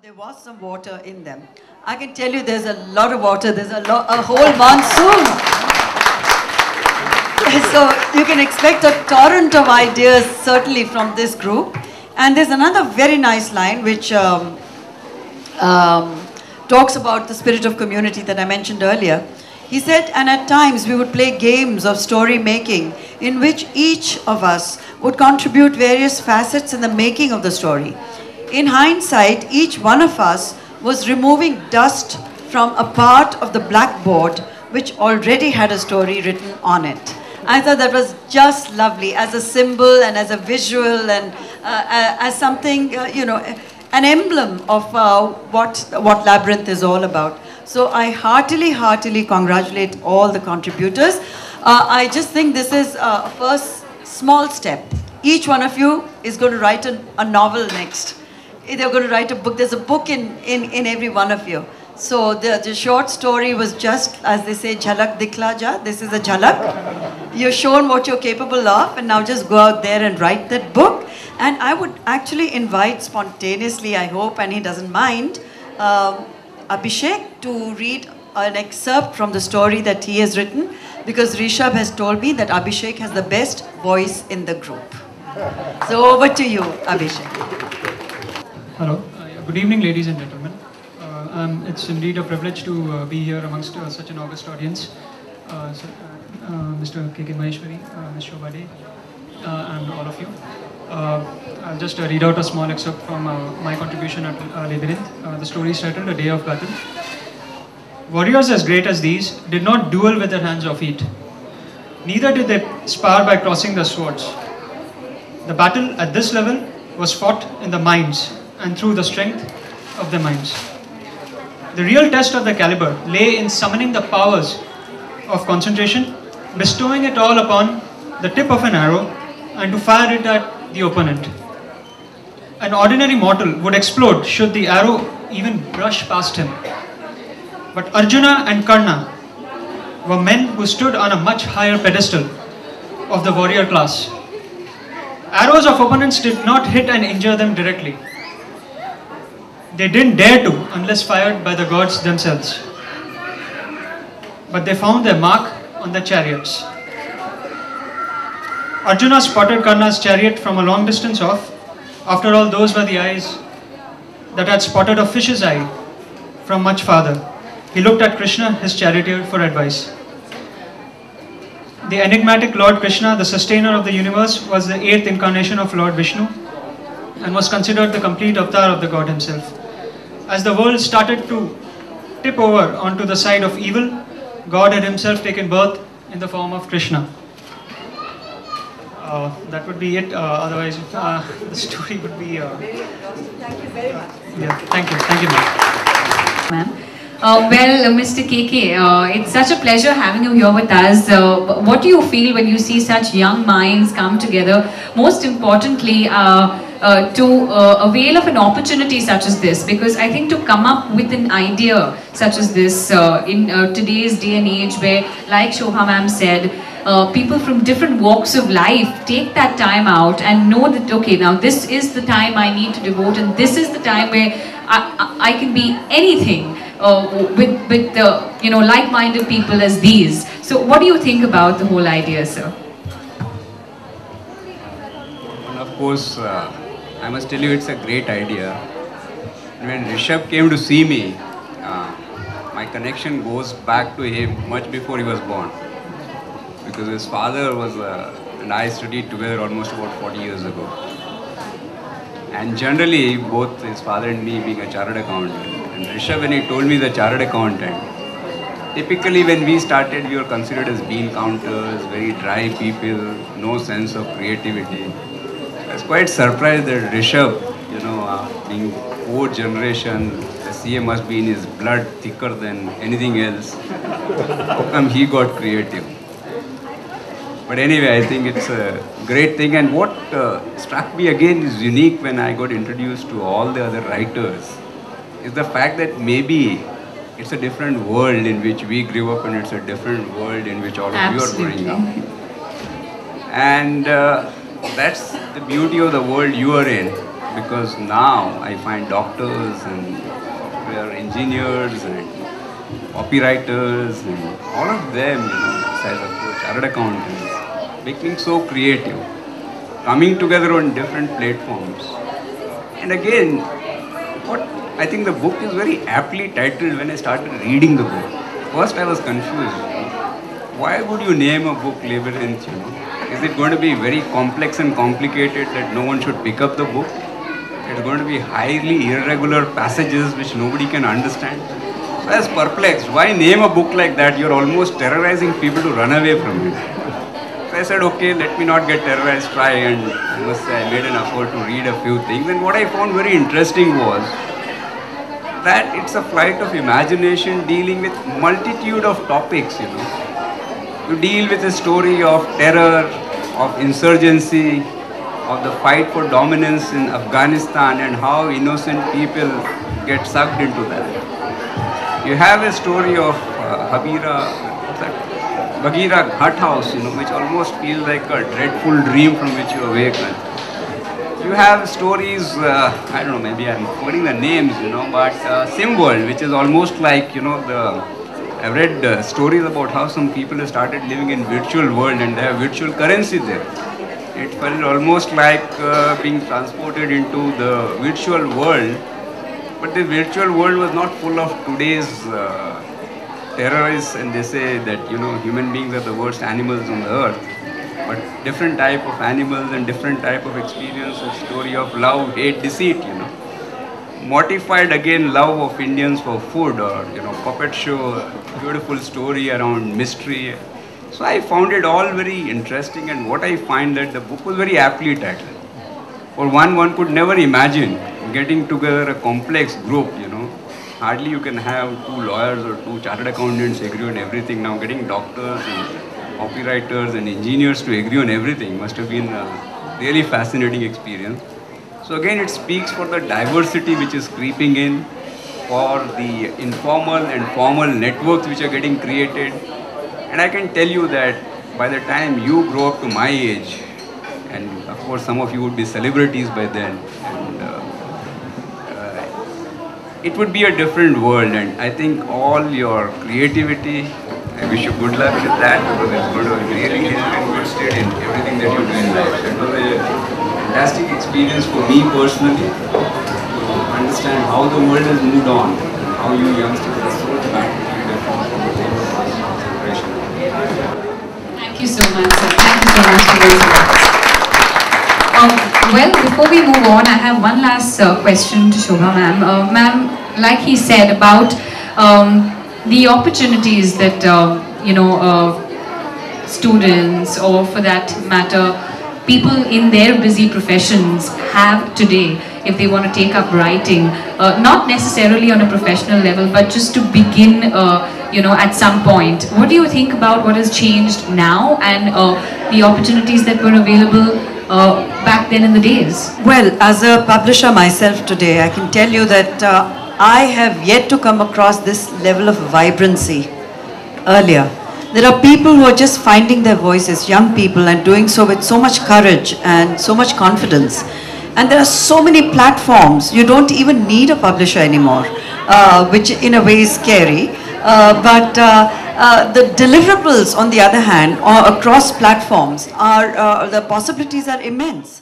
there was some water in them. I can tell you there's a lot of water. There's a whole monsoon. So you can expect a torrent of ideas, certainly from this group. And there's another very nice line which talks about the spirit of community that I mentioned earlier. He said, and at times we would play games of story making in which each of us would contribute various facets in the making of the story. In hindsight, each one of us was removing dust from a part of the blackboard which already had a story written on it. I thought that was just lovely as a symbol and as a visual and as something, an emblem of what Labyrinth is all about. So I heartily congratulate all the contributors. I just think this is a first small step. Each one of you is going to write a novel next. They're going to write a book. There's a book in every one of you. So the short story was just, as they say, jhalak dikhla ja. This is a jhalak. You've shown what you're capable of, and now just go out there and write that book. And I would actually invite spontaneously, I hope, and he doesn't mind, Abhishek to read an excerpt from the story that he has written, because Rishabh has told me that Abhishek has the best voice in the group. So over to you, Abhishek. Hello. Good evening, ladies and gentlemen. It's indeed a privilege to be here amongst such an august audience. Mr. K.K. Maheshwari, Ms. Shobha De, and all of you. I'll just read out a small excerpt from my contribution at Labyrinth. The story is titled A Day of Battle. Warriors as great as these did not duel with their hands or feet. Neither did they spar by crossing their swords. The battle at this level was fought in the minds and through the strength of the minds. The real test of the caliber lay in summoning the powers of concentration, bestowing it all upon the tip of an arrow and to fire it at the opponent. An ordinary mortal would explode should the arrow even brush past him. But Arjuna and Karna were men who stood on a much higher pedestal of the warrior class. Arrows of opponents did not hit and injure them directly. They didn't dare to unless fired by the gods themselves. But they found their mark on the chariots. Arjuna spotted Karna's chariot from a long distance off. After all, those were the eyes that had spotted a fish's eye from much farther. He looked at Krishna, his charioteer, for advice. The enigmatic Lord Krishna, the sustainer of the universe, was the 8th incarnation of Lord Vishnu and was considered the complete avatar of the God himself. As the world started to tip over onto the side of evil, God had himself taken birth in the form of Krishna. That would be it. Otherwise, the story would be... Thank you very much. Yeah, thank you, ma'am. Well, Mr. KK, it's such a pleasure having you here with us. What do you feel when you see such young minds come together? Most importantly, to avail of an opportunity such as this, because I think to come up with an idea such as this in today's day and age where, like Shobha ma'am said, people from different walks of life take that time out and know that, okay, now this is the time I need to devote and this is the time where I can be anything with like-minded people as these. So what do you think about the whole idea, sir? Well, of course, I must tell you it's a great idea. When Rishabh came to see me, my connection goes back to him much before he was born. Because his father was, and I studied together almost about 40 years ago. And generally, both his father and me being a chartered accountant, and Rishabh, when he told me the chartered accountant, typically when we started, we were considered as bean counters, very dry people, no sense of creativity. I was quite surprised that Rishabh, being 4th generation, the CA must be in his blood thicker than anything else. How come he got creative? But anyway, I think it's a great thing. And what struck me again is unique when I got introduced to all the other writers is the fact that maybe it's a different world in which we grew up and it's a different world in which all of you are growing up. And that's the beauty of the world you are in. because now I find doctors and software engineers and copywriters and all of them, besides of course chartered accountants, becoming so creative, coming together on different platforms. And again, what I think the book is very aptly titled when I started reading the book. First I was confused. Why would you name a book Labyrinth? Is it going to be very complex and complicated that no one should pick up the book? It's going to be highly irregular passages which nobody can understand. So I was perplexed. Why name a book like that? You're almost terrorizing people to run away from it. So I said, okay, let me not get terrorized, try, and I must say I made an effort to read a few things. And what I found very interesting was that it's a flight of imagination dealing with multitude of topics, You deal with a story of terror, of insurgency, of the fight for dominance in Afghanistan and how innocent people get sucked into that. You have a story of Bagheera Hut House, which almost feels like a dreadful dream from which you awaken. You have stories, I don't know, maybe I'm forgetting the names, but SimWorld, which is almost like, I've read stories about how some people have started living in virtual world and they have virtual currency there. It felt almost like being transported into the virtual world, but the virtual world was not full of today's terrorists, and they say that human beings are the worst animals on the earth, but different type of animals and different type of experience, a story of love, hate, deceit, Mortified again love of Indians for food, or puppet show, beautiful story around mystery. So I found it all very interesting, and what I find that the book was very aptly titled. For one could never imagine getting together a complex group, Hardly you can have 2 lawyers or 2 chartered accountants agree on everything. Now getting doctors and copywriters and engineers to agree on everything must have been a really fascinating experience. So again, it speaks for the diversity which is creeping in, for the informal and formal networks which are getting created. And I can tell you that by the time you grow up to my age, and of course some of you would be celebrities by then, and it would be a different world. And I think all your creativity, I wish you good luck with that, because it's going to really help and good stead in everything that you do in life. It was a fantastic experience for me personally to understand how the world has moved on, how you youngsters are so dramatically different. Thank you so much, sir. Thank you so much for those words. Well, before we move on, I have one last question to Shobha ma'am. Ma'am, like he said about the opportunities that, students, or for that matter, people in their busy professions have today if they want to take up writing, not necessarily on a professional level, but just to begin, at some point. What do you think about what has changed now and the opportunities that were available back then in the days? Well, as a publisher myself today, I can tell you that I have yet to come across this level of vibrancy earlier. There are people who are just finding their voices, young people, and doing so with so much courage and so much confidence. And there are so many platforms, you don't even need a publisher anymore, which in a way is scary. But the deliverables, on the other hand, across platforms, the possibilities are immense.